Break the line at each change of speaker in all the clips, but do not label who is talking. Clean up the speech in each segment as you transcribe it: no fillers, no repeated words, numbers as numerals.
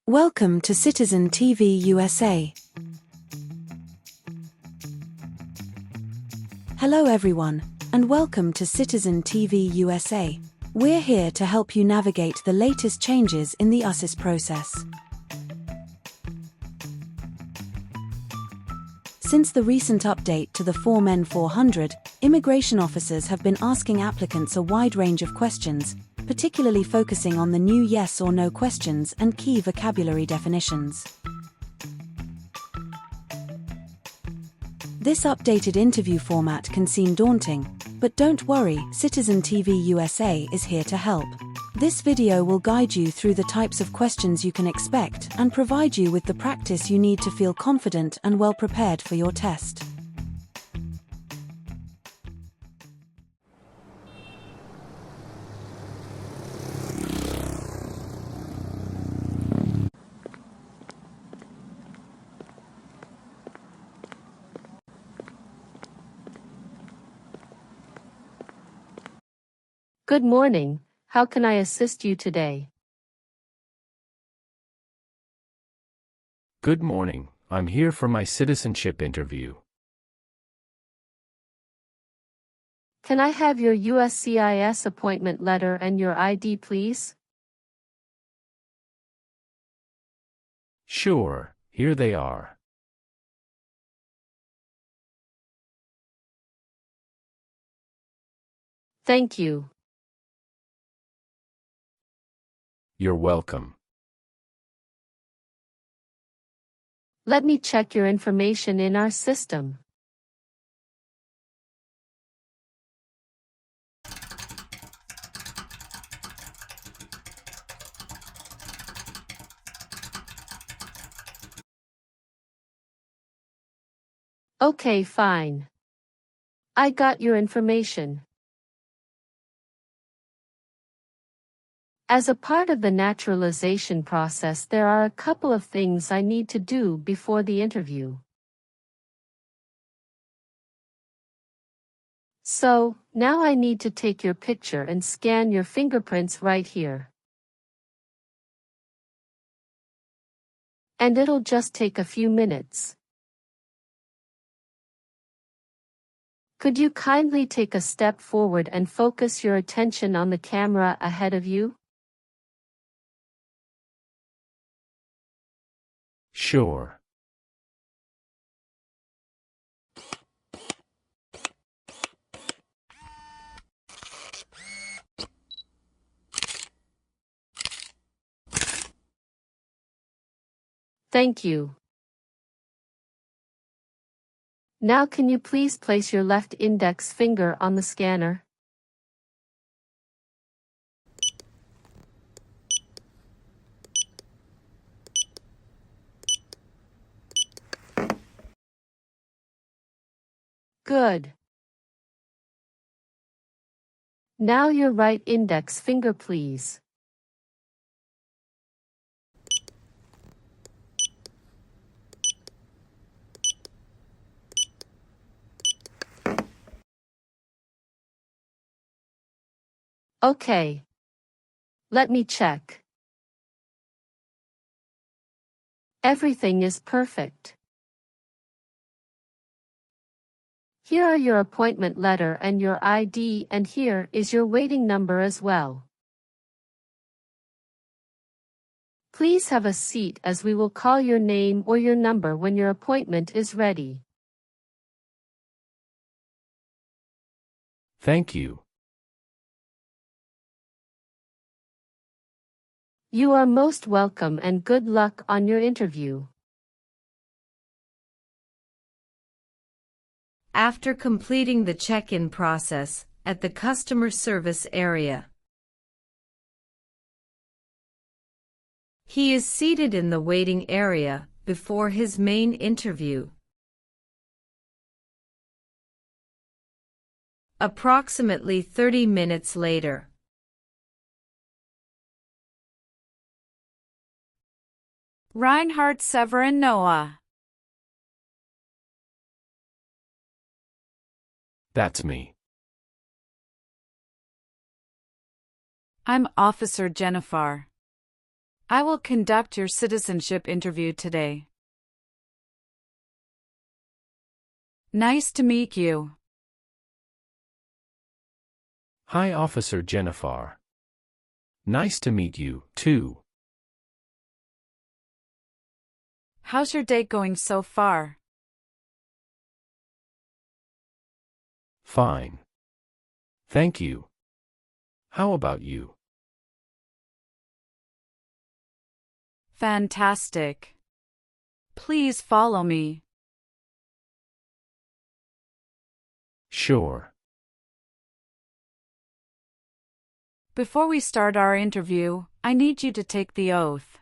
Welcome to Citizen TV USA. Hello everyone, and welcome to Citizen TV USA. We're here to help you navigate the latest changes in the USCIS process. Since the recent update to the Form N400, immigration officers have been asking applicants a wide range of questions, particularly focusing on the new yes or no questions and key vocabulary definitions. This updated interview format can seem daunting, but don't worry, Citizen TV USA is here to help. This video will guide you through the types of questions you can expect and provide you with the practice you need to feel confident and well prepared for your test.
Good morning. How can I assist you today?
Good morning. I'm here for my citizenship interview.
Can I have your USCIS appointment letter and your ID, please?
Sure, here they are.
Thank you.
You're welcome.
Let me check your information in our system. Okay, fine. I got your information. As a part of the naturalization process, there are a couple of things I need to do before the interview. So, now I need to take your picture and scan your fingerprints right here. And it'll just take a few minutes. Could you kindly take a step forward and focus your attention on the camera ahead of you?
Sure.
Thank you. Now can you please place your left index finger on the scanner? Good. Now your right index finger, please. Okay. Let me check. Everything is perfect. Here are your appointment letter and your ID, and here is your waiting number as well. Please have a seat as we will call your name or your number when your appointment is ready.
Thank you.
You are most welcome and good luck on your interview.
After completing the check-in process at the customer service area, he is seated in the waiting area before his main interview. Approximately 30 minutes later,
Reinhardt Severin Noah.
That's me.
I'm Officer Jennifer. I will conduct your citizenship interview today. Nice to meet you.
Hi, Officer Jennifer. Nice to meet you, too.
How's your day going so far?
Fine. Thank you. How about you?
Fantastic. Please follow me.
Sure.
Before we start our interview, I need you to take the oath.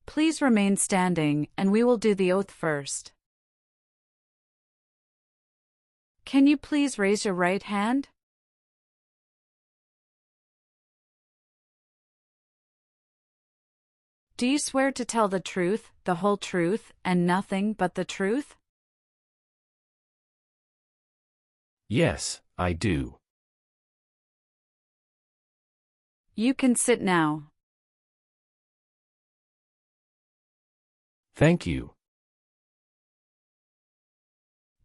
Please remain standing, and we will do the oath first. Can you please raise your right hand? Do you swear to tell the truth, the whole truth, and nothing but the truth?
Yes, I do.
You can sit now.
Thank you.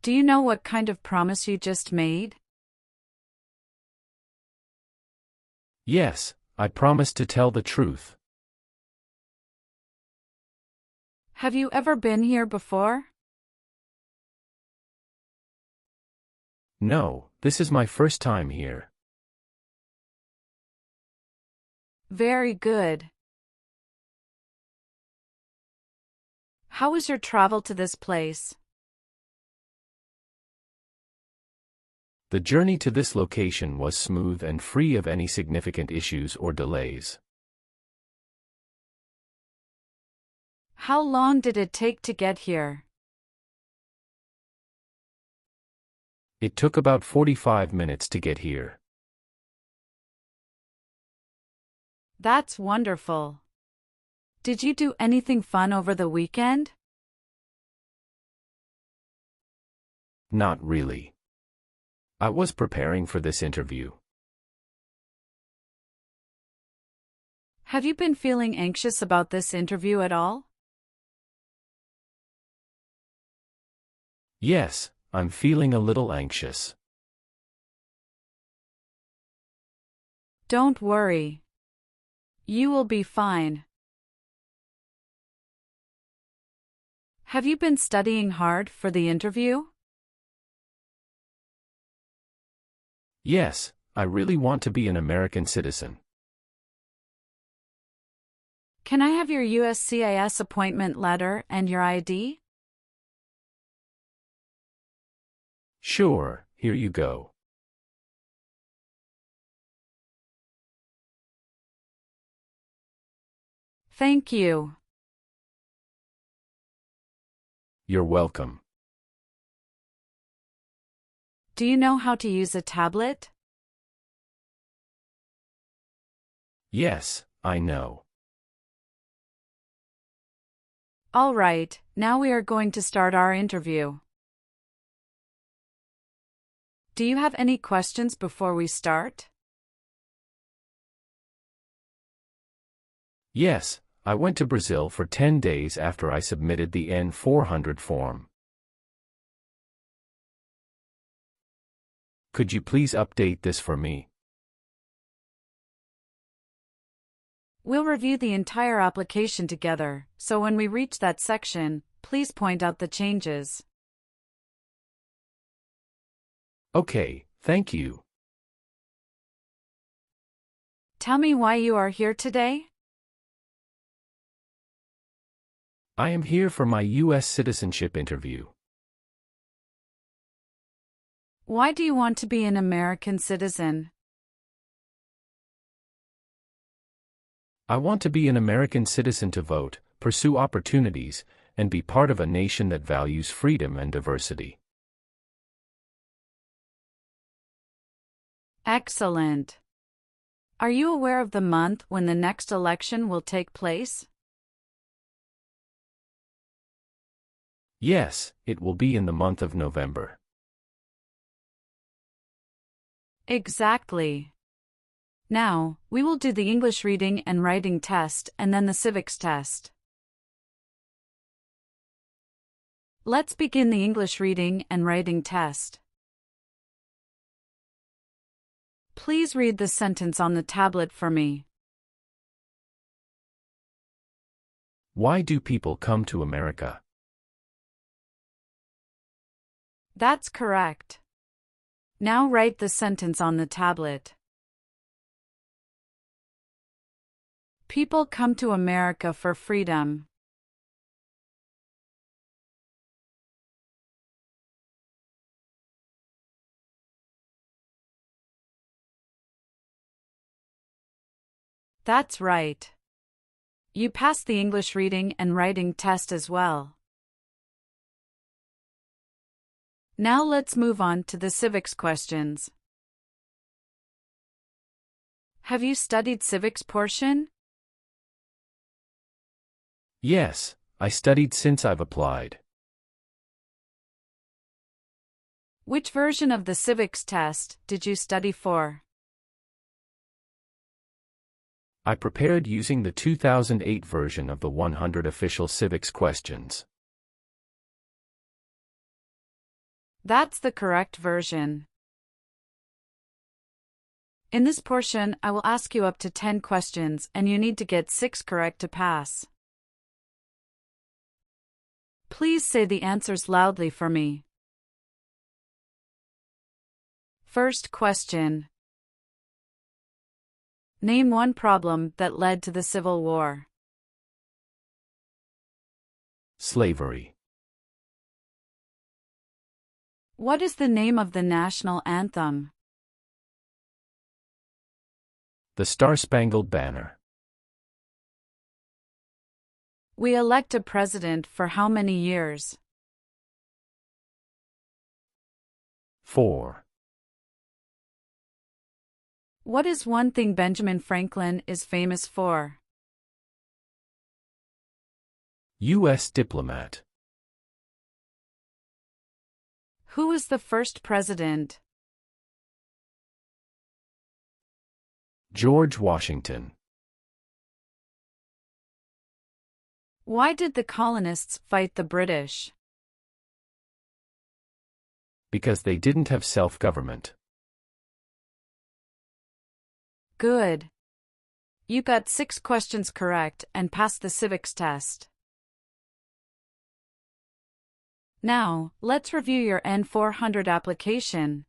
Do you know what kind of promise you just made?
Yes, I promise to tell the truth.
Have you ever been here before?
No, this is my first time here.
Very good. How was your travel to this place?
The journey to this location was smooth and free of any significant issues or delays.
How long did it take to get here?
It took about 45 minutes to get here.
That's wonderful. Did you do anything fun over the weekend?
Not really. I was preparing for this interview.
Have you been feeling anxious about this interview at all?
Yes, I'm feeling a little anxious.
Don't worry. You will be fine. Have you been studying hard for the interview?
Yes, I really want to be an American citizen.
Can I have your USCIS appointment letter and your ID?
Sure, here you go.
Thank you.
You're welcome.
Do you know how to use a tablet?
Yes, I know.
All right, now we are going to start our interview. Do you have any questions before we start?
Yes, I went to Brazil for 10 days after I submitted the N400 form. Could you please update this for me?
We'll review the entire application together, so when we reach that section, please point out the changes.
Okay, thank you.
Tell me why you are here today?
I am here for my US citizenship interview.
Why do you want to be an American citizen?
I want to be an American citizen to vote, pursue opportunities, and be part of a nation that values freedom and diversity.
Excellent. Are you aware of the month when the next election will take place?
Yes, it will be in the month of November.
Exactly.
Now, we will do the English reading and writing test and then the civics test. Let's begin the English reading and writing test. Please read the sentence on the tablet for me.
Why do people come to America?
That's correct. Now write the sentence on the tablet. People come to America for freedom. That's right. You passed the English reading and writing test as well. Now let's move on to the civics questions. Have you studied civics portion?
Yes, I studied since I've applied.
Which version of the civics test did you study for?
I prepared using the 2008 version of the 100 official civics questions.
That's the correct version. In this portion, I will ask you up to 10 questions and you need to get 6 correct to pass. Please say the answers loudly for me. First question. Name one problem that led to the Civil War.
Slavery.
What is the name of the national anthem?
The Star-Spangled Banner.
We elect a president for how many years?
4.
What is one thing Benjamin Franklin is famous for?
U.S. diplomat.
Who was the first president?
George Washington.
Why did the colonists fight the British?
Because they didn't have self-government.
Good. You got 6 questions correct and passed the civics test. Now, let's review your N400 application.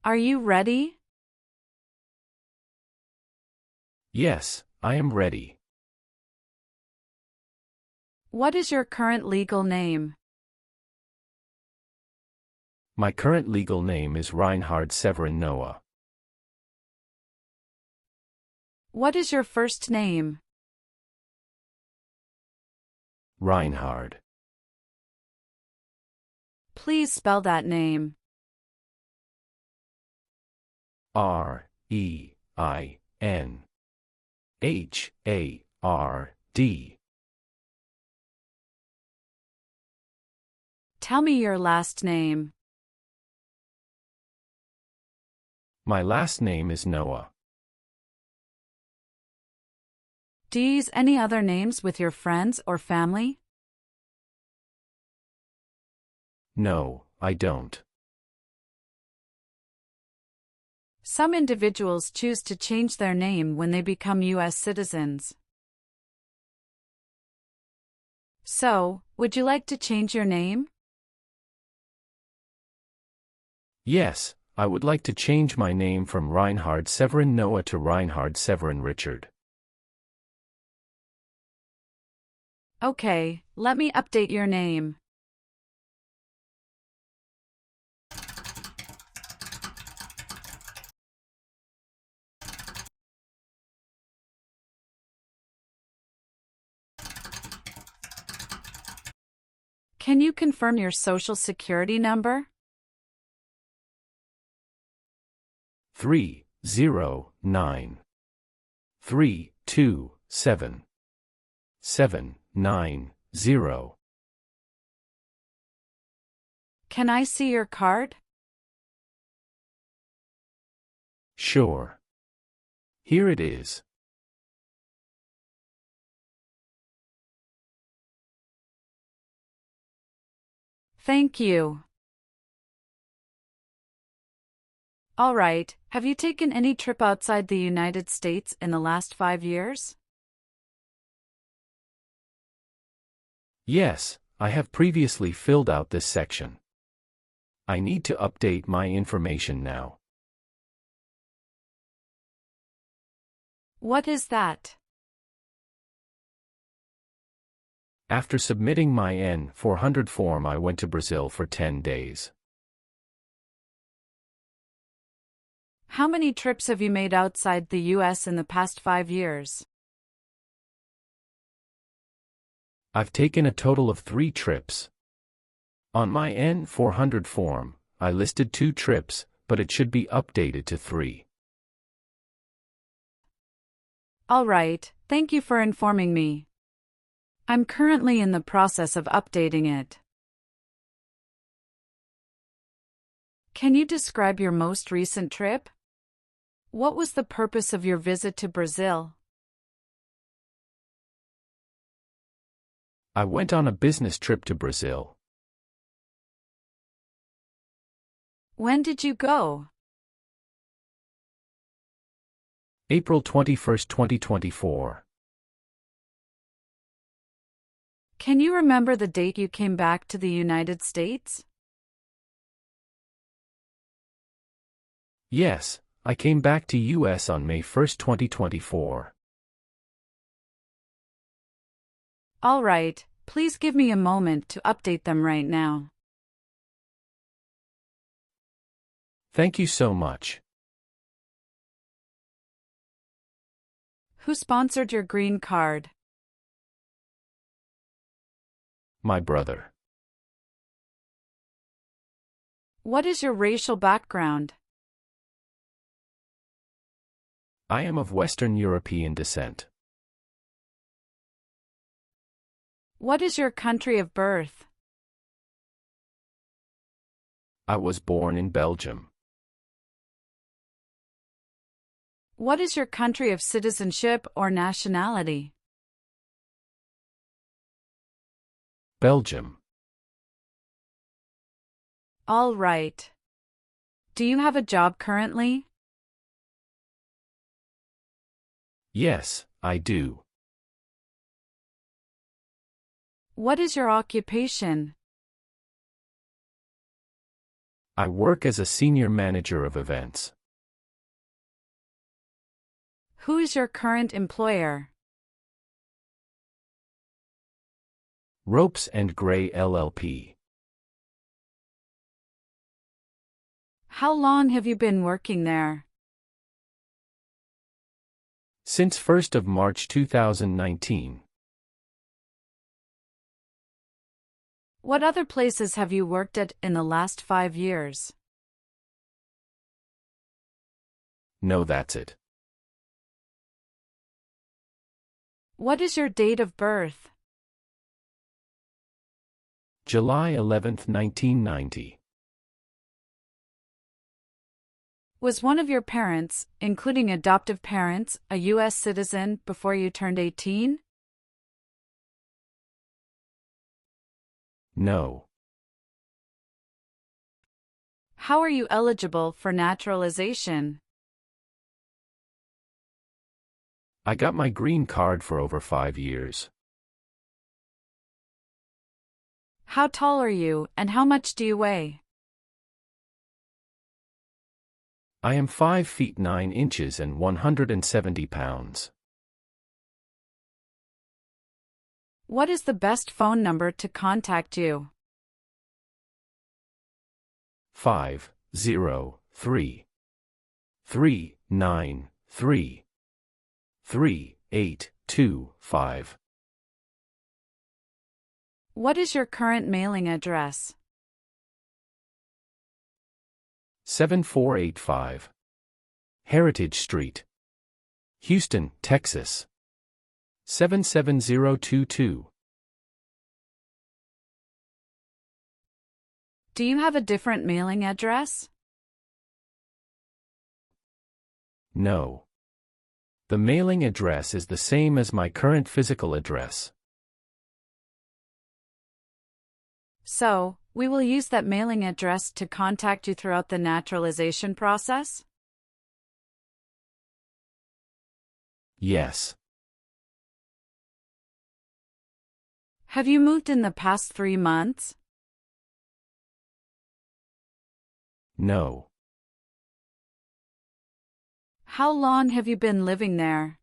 Are you ready?
Yes, I am ready.
What is your current legal name?
My current legal name is Reinhard Severin Noah.
What is your first name?
Reinhard.
Please spell that name.
R-E-I-N-H-A-R-D.
Tell me your last name.
My last name is Noah.
Do you use any other names with your friends or family?
No, I don't.
Some individuals choose to change their name when they become US citizens. So, would you like to change your name?
Yes, I would like to change my name from Reinhard Severin Noah to Reinhard Severin Richard.
Okay, let me update your name. Can you confirm your social security number?
309-327-790.
Can I see your card?
Sure. Here it is.
Thank you. All right, have you taken any trip outside the United States in the last 5 years?
Yes, I have previously filled out this section. I need to update my information now.
What is that?
After submitting my N400 form, I went to Brazil for 10 days.
How many trips have you made outside the US in the past 5 years?
I've taken a total of 3 trips. On my N400 form, I listed 2 trips, but it should be updated to 3.
All right, thank you for informing me. I'm currently in the process of updating it. Can you describe your most recent trip? What was the purpose of your visit to Brazil?
I went on a business trip to Brazil.
When did you go?
April 21, 2024.
Can you remember the date you came back to the United States?
Yes, I came back to US on May 1, 2024.
All right, please give me a moment to update them right now.
Thank you so much.
Who sponsored your green card?
My brother.
What is your racial background?
I am of Western European descent.
What is your country of birth?
I was born in Belgium.
What is your country of citizenship or nationality?
Belgium.
All right. Do you have a job currently?
Yes, I do.
What is your occupation?
I work as a senior manager of events.
Who is your current employer?
Ropes and Gray LLP.
How long have you been working there?
Since 1st of March 2019.
What other places have you worked at in the last 5 years?
No, that's it.
What is your date of birth?
July 11, 1990.
Was one of your parents, including adoptive parents, a US citizen before you turned 18?
No.
How are you eligible for naturalization?
I got my green card for over 5 years.
How tall are you, and how much do you weigh?
I am 5 feet 9 inches and 170 pounds.
What is the best phone number to contact you?
503-393-3825.
What is your current mailing address?
7485 Heritage Street, Houston, Texas 77022.
Do you have a different mailing address?
No. The mailing address is the same as my current physical address.
So, we will use that mailing address to contact you throughout the naturalization process?
Yes.
Have you moved in the past 3 months?
No.
How long have you been living there?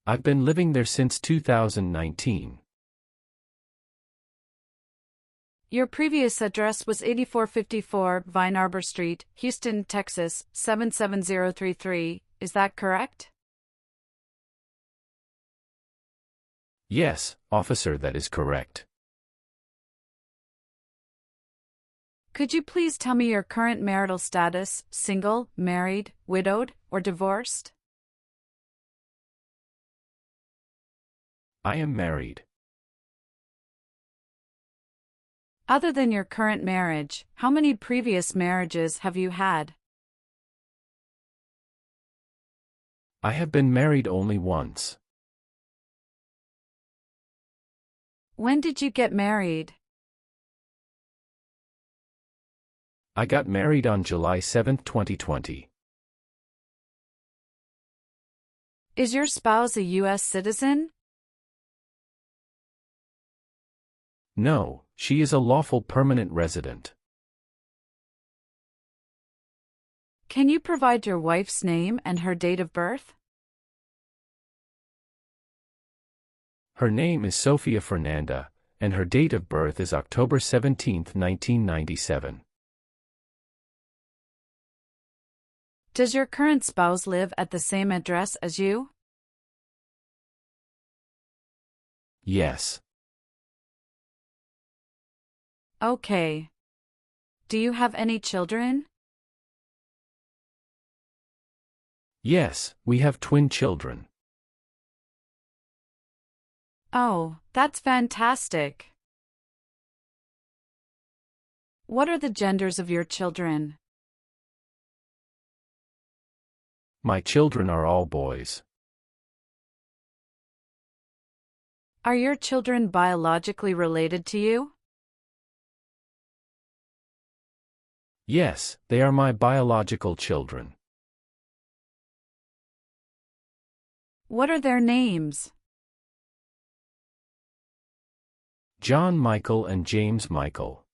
I've been living there since 2019.
Your previous address was 8454 Vine Arbor Street, Houston, Texas, 77033, is that correct?
Yes, officer, that is correct.
Could you please tell me your current marital status, single, married, widowed, or divorced?
I am married.
Other than your current marriage, how many previous marriages have you had?
I have been married only once.
When did you get married?
I got married on July 7, 2020.
Is your spouse a US citizen?
No, she is a lawful permanent resident.
Can you provide your wife's name and her date of birth?
Her name is Sofia Fernanda, and her date of birth is October 17, 1997.
Does your current spouse live at the same address as you?
Yes.
Okay. Do you have any children?
Yes, we have twin children.
Oh, that's fantastic. What are the genders of your children?
My children are all boys.
Are your children biologically related to you?
Yes, they are my biological children.
What are their names?
John Michael and James Michael.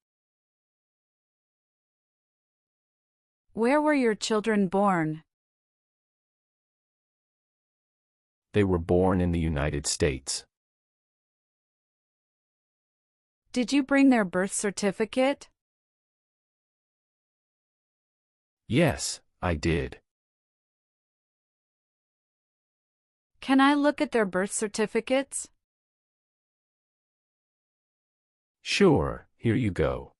Where were your children born?
They were born in the United States.
Did you bring their birth certificate?
Yes, I did.
Can I look at their birth certificates?
Sure, here you go.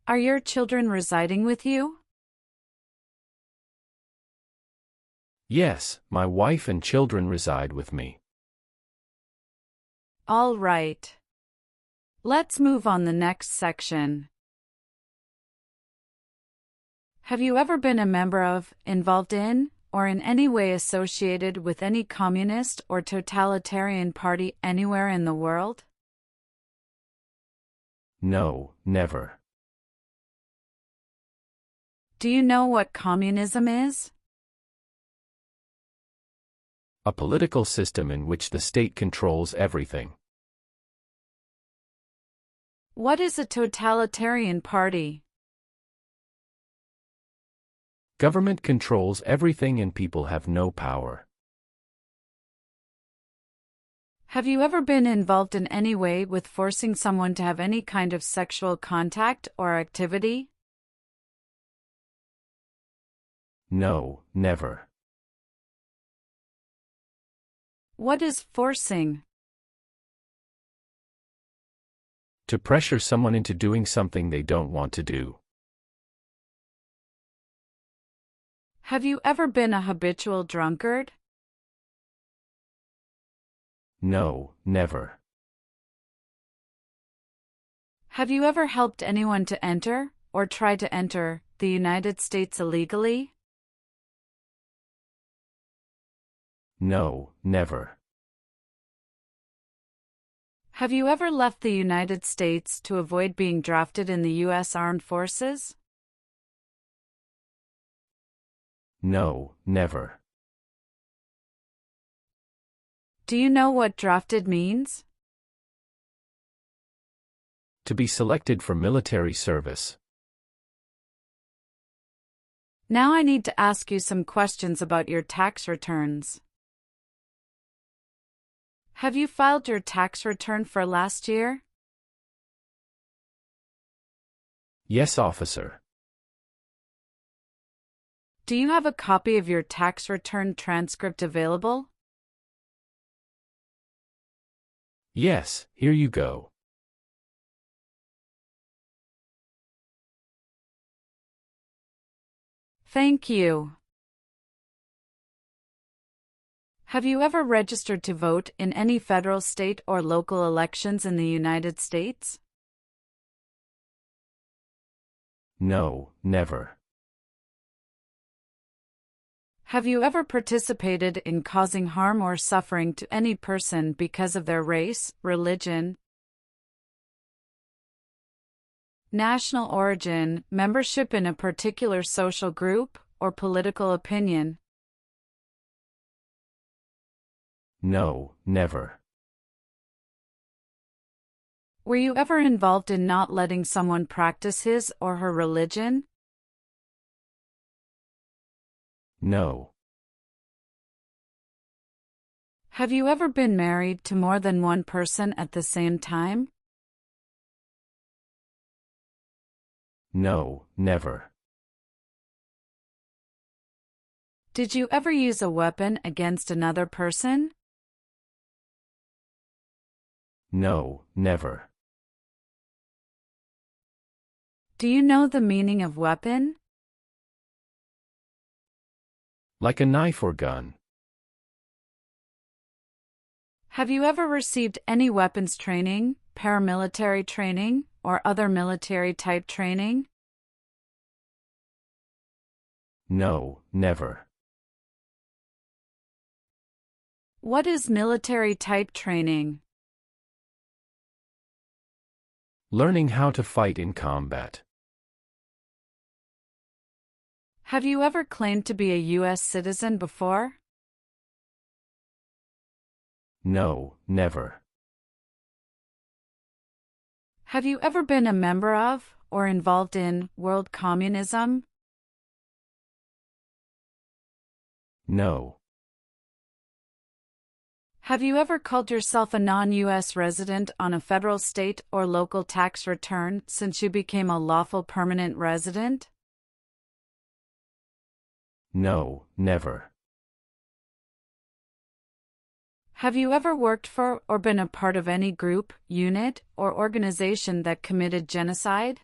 Are your children residing with you?
Yes, my wife and children reside with me.
All right. Let's move on the next section. Have you ever been a member of, involved in, or in any way associated with any communist or totalitarian party anywhere in the world?
No, never.
Do you know what communism is?
A political system in which the state controls everything.
What is a totalitarian party?
Government controls everything and people have no power.
Have you ever been involved in any way with forcing someone to have any kind of sexual contact or activity?
No, never.
What is forcing?
To pressure someone into doing something they don't want to do.
Have you ever been a habitual drunkard?
No, never.
Have you ever helped anyone to enter, or try to enter, the United States illegally?
No, never.
Have you ever left the United States to avoid being drafted in the U.S. Armed Forces?
No, never.
Do you know what drafted means?
To be selected for military service.
Now I need to ask you some questions about your tax returns. Have you filed your tax return for last year?
Yes, officer.
Do you have a copy of your tax return transcript available?
Yes, here you go.
Thank you. Have you ever registered to vote in any federal, state, or local elections in the United States?
No, never.
Have you ever participated in causing harm or suffering to any person because of their race, religion, national origin, membership in a particular social group, or political opinion?
No, never.
Were you ever involved in not letting someone practice his or her religion?
No.
Have you ever been married to more than one person at the same time?
No, never.
Did you ever use a weapon against another person?
No, never.
Do you know the meaning of weapon?
Like a knife or gun.
Have you ever received any weapons training, paramilitary training, or other military-type training?
No, never.
What is military-type training?
Learning how to fight in combat.
Have you ever claimed to be a US citizen before?
No, never.
Have you ever been a member of, or involved in, world communism?
No.
Have you ever called yourself a non-US resident on a federal, state, or local tax return since you became a lawful permanent resident?
No, never.
Have you ever worked for or been a part of any group, unit, or organization that committed genocide?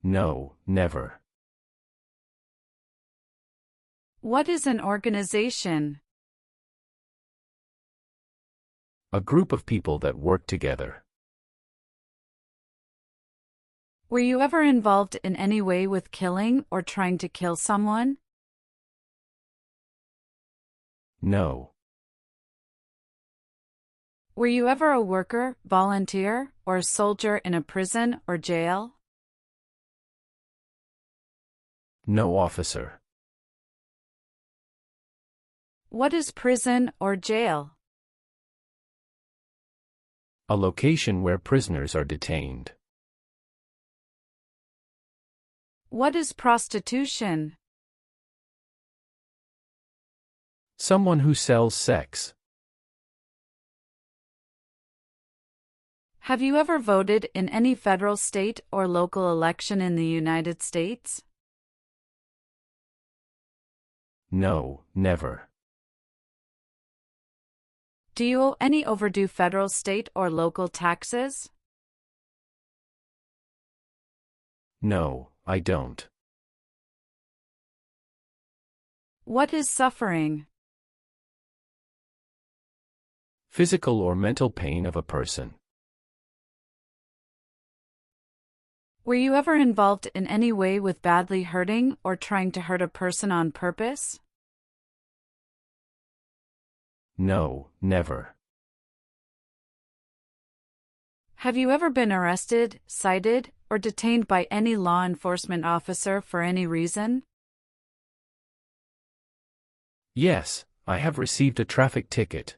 No, never.
What is an organization?
A group of people that work together.
Were you ever involved in any way with killing or trying to kill someone?
No.
Were you ever a worker, volunteer, or a soldier in a prison or jail?
No, officer.
What is prison or jail?
A location where prisoners are detained.
What is prostitution?
Someone who sells sex.
Have you ever voted in any federal, state, or local election in the United States?
No, never.
Do you owe any overdue federal, state, or local taxes?
No, I don't.
What is suffering?
Physical or mental pain of a person.
Were you ever involved in any way with badly hurting or trying to hurt a person on purpose?
No, never.
Have you ever been arrested, cited, or detained by any law enforcement officer for any reason?
Yes, I have received a traffic ticket.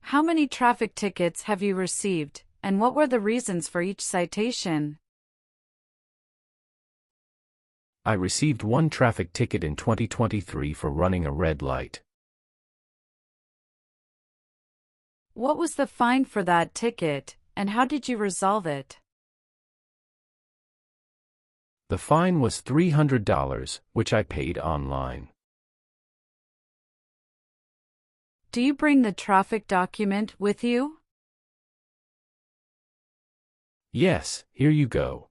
How many traffic tickets have you received, and what were the reasons for each citation?
I received one traffic ticket in 2023 for running a red light.
What was the fine for that ticket, and how did you resolve it?
The fine was $300, which I paid online.
Do you bring the traffic document with you?
Yes, here you go.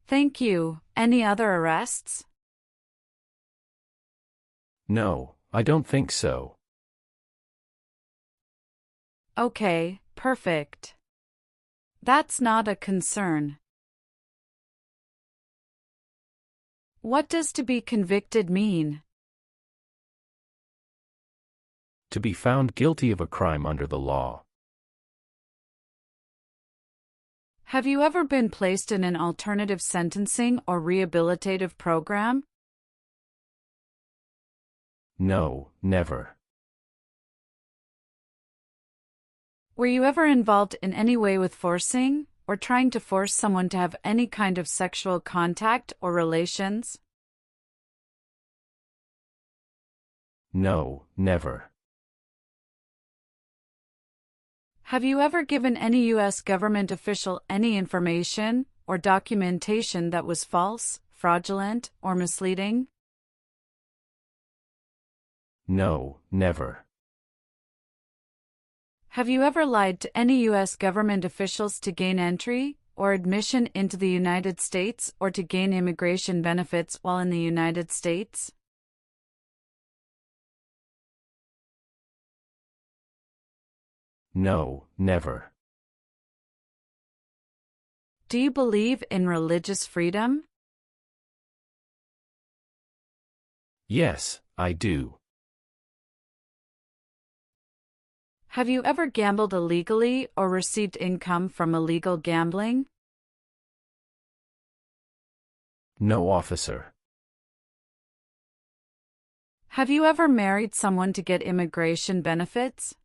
Thank you. Any other arrests?
No, I don't think so.
Okay, perfect. That's not a concern. What does to be convicted mean?
To be found guilty of a crime under the law.
Have you ever been placed in an alternative sentencing or rehabilitative program?
No, never.
Were you ever involved in any way with forcing, or trying to force someone to have any kind of sexual contact or relations?
No, never.
Have you ever given any U.S. government official any information or documentation that was false, fraudulent, or misleading?
No, never.
Have you ever lied to any U.S. government officials to gain entry or admission into the United States or to gain immigration benefits while in the United States?
No, never.
Do you believe in religious freedom?
Yes, I do.
Have you ever gambled illegally or received income from illegal gambling?
No, officer.
Have you ever married someone to get immigration benefits?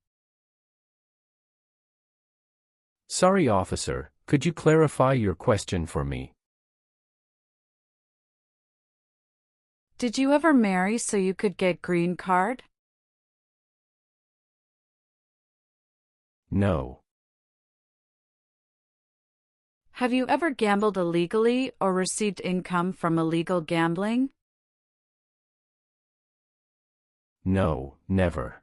Sorry, officer, could you clarify your question for me?
Did you ever marry so you could get green card?
No.
Have you ever gambled illegally or received income from illegal gambling?
No, never.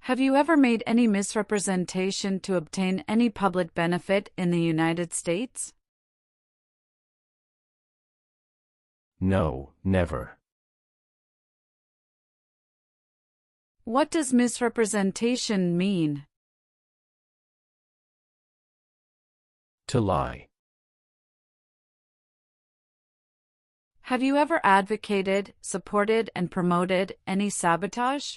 Have you ever made any misrepresentation to obtain any public benefit in the United States?
No, never.
What does misrepresentation mean?
To lie.
Have you ever advocated, supported, and promoted any sabotage?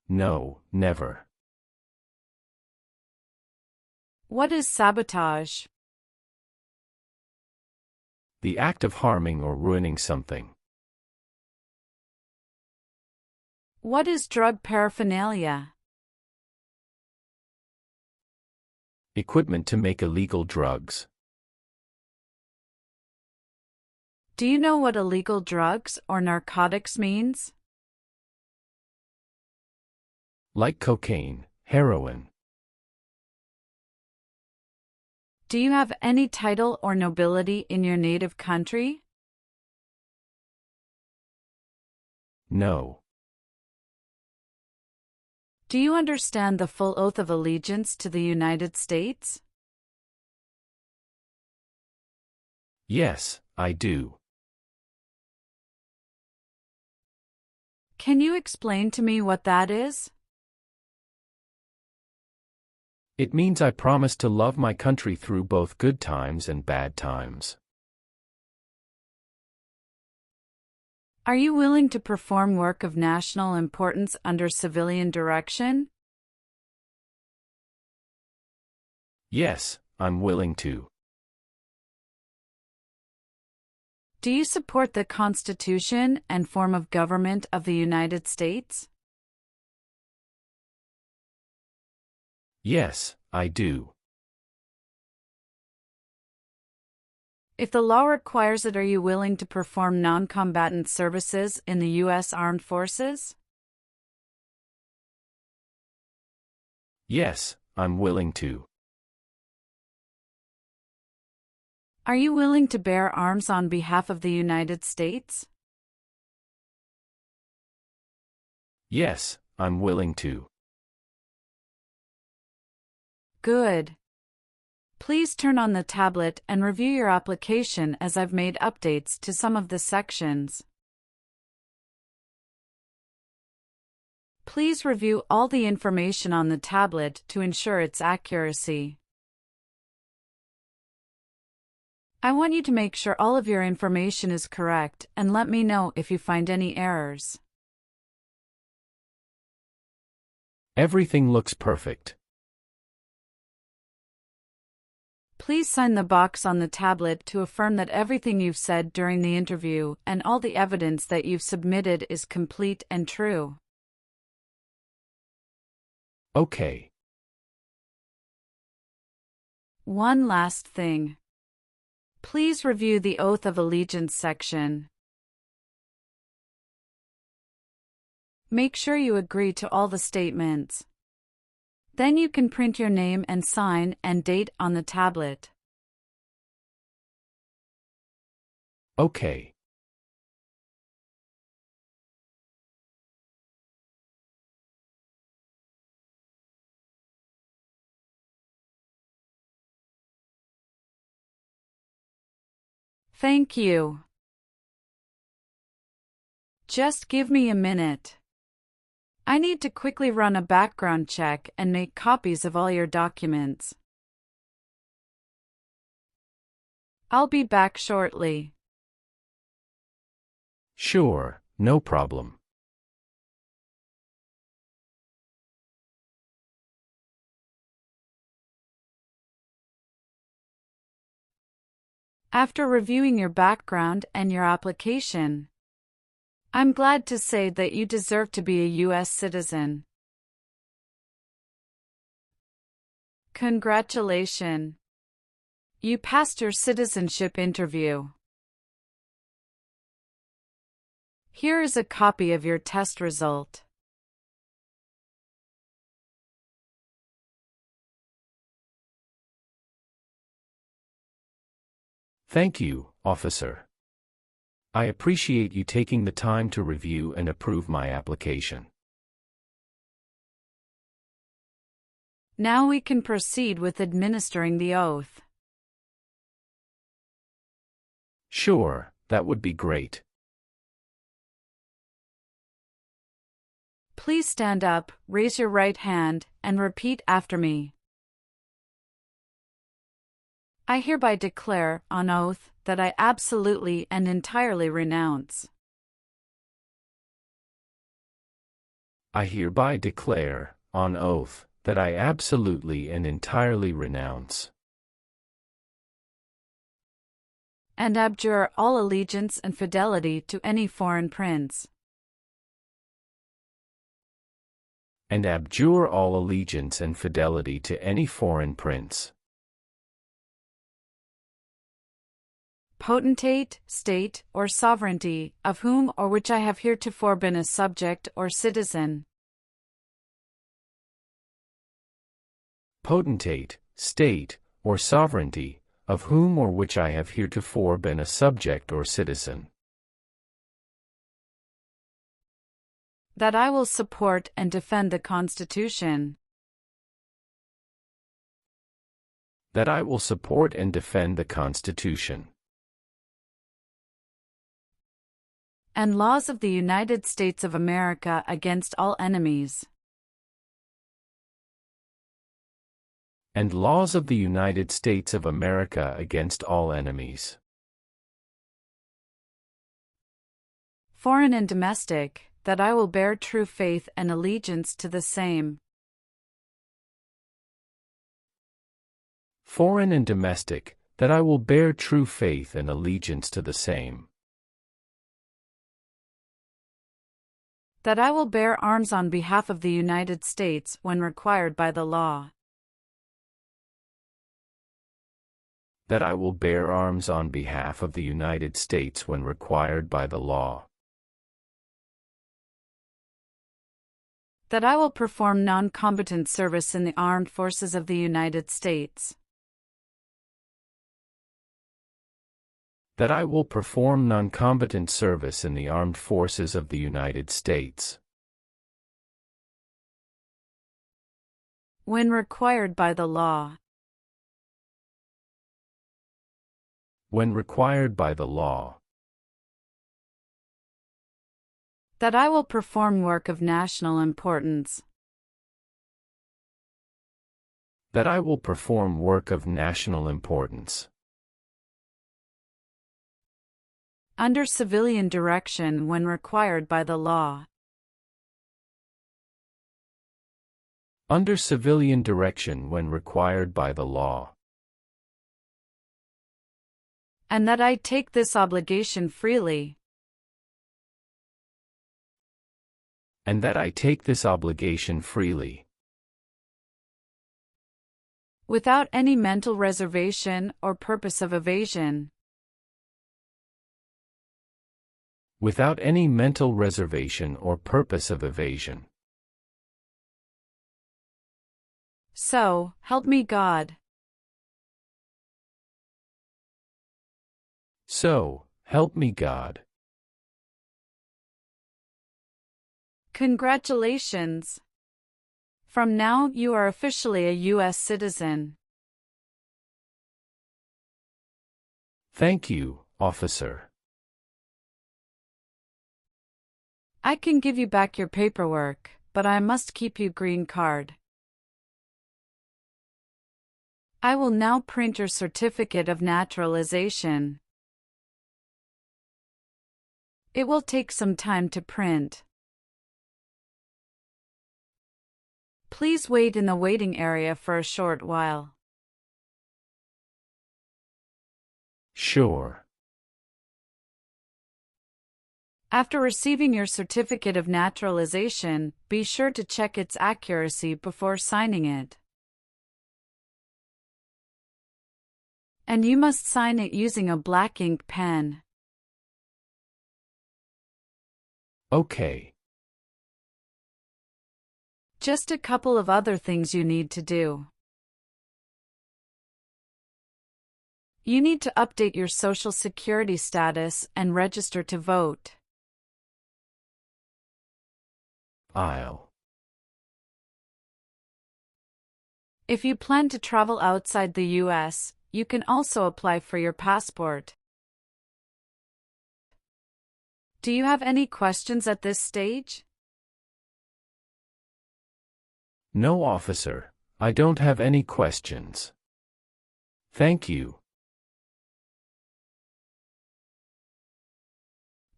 No, never.
What is sabotage?
The act of harming or ruining something.
What is drug paraphernalia?
Equipment to make illegal drugs.
Do you know what illegal drugs or narcotics means?
Like cocaine, heroin.
Do you have any title or nobility in your native country?
No.
Do you understand the full oath of allegiance to the United States?
Yes, I do.
Can you explain to me what that is?
It means I promise to love my country through both good times and bad times.
Are you willing to perform work of national importance under civilian direction?
Yes, I'm willing to.
Do you support the Constitution and form of government of the United States?
Yes, I do.
If the law requires it, are you willing to perform non-combatant services in the U.S. Armed Forces?
Yes, I'm willing to.
Are you willing to bear arms on behalf of the United States?
Yes, I'm willing to.
Good. Please turn on the tablet and review your application as I've made updates to some of the sections. Please review all the information on the tablet to ensure its accuracy. I want you to make sure all of your information is correct and let me know if you find any errors.
Everything looks perfect.
Please sign the box on the tablet to affirm that everything you've said during the interview and all the evidence that you've submitted is complete and true.
Okay.
One last thing. Please review the Oath of Allegiance section. Make sure you agree to all the statements. Then you can print your name and sign and date on the tablet.
Okay.
Thank you. Just give me a minute. I need to quickly run a background check and make copies of all your documents. I'll be back shortly.
Sure, no problem.
After reviewing your background and your application, I'm glad to say that you deserve to be a U.S. citizen. Congratulations! You passed your citizenship interview. Here is a copy of your test result.
Thank you, officer. I appreciate you taking the time to review and approve my application.
Now we can proceed with administering the oath.
Sure, that would be great.
Please stand up, raise your right hand, and repeat after me. I hereby declare, on oath, that I absolutely and entirely renounce.
I hereby declare, on oath, that I absolutely and entirely renounce
and abjure all allegiance and fidelity to any foreign prince.
and abjure all allegiance and fidelity to any foreign prince,
potentate, state, or sovereignty, of whom or which I have heretofore been a subject or citizen.
potentate, state, or sovereignty, of whom or which I have heretofore been a subject or citizen.
That I will support and defend the Constitution.
That I will support and defend the Constitution.
and laws of the United States of America against all enemies.
And laws of the United States of America against all enemies.
Foreign and domestic, that I will bear true faith and allegiance to the same.
Foreign and domestic, that I will bear true faith and allegiance to the same.
That I will bear arms on behalf of the United States when required by the law.
That I will bear arms on behalf of the United States when required by the law.
That I will perform non-combatant service in the armed forces of the United States.
That I will perform non-combatant service in the armed forces of the United States.
When required by the law.
When required by the law.
That I will perform work of national importance.
That I will perform work of national importance.
Under civilian direction when required by the law.
Under civilian direction when required by the law.
And that I take this obligation freely.
And that I take this obligation freely.
Without any mental reservation or purpose of evasion.
Without any mental reservation or purpose of evasion.
So, help me God.
So, help me God.
Congratulations! From now you are officially a US citizen.
Thank you, officer.
I can give you back your paperwork, but I must keep your green card. I will now print your certificate of naturalization. It will take some time to print. Please wait in the waiting area for a short while.
Sure.
After receiving your certificate of naturalization, be sure to check its accuracy before signing it. And you must sign it using a black ink pen.
Okay.
Just a couple of other things you need to do. You need to update your Social Security status and register to vote. If you plan to travel outside the US, you can also apply for your passport. Do you have any questions at this stage?
No, officer. I don't have any questions. Thank you.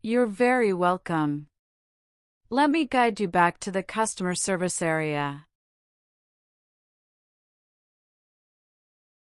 You're very welcome. Let me guide you back to the customer service area.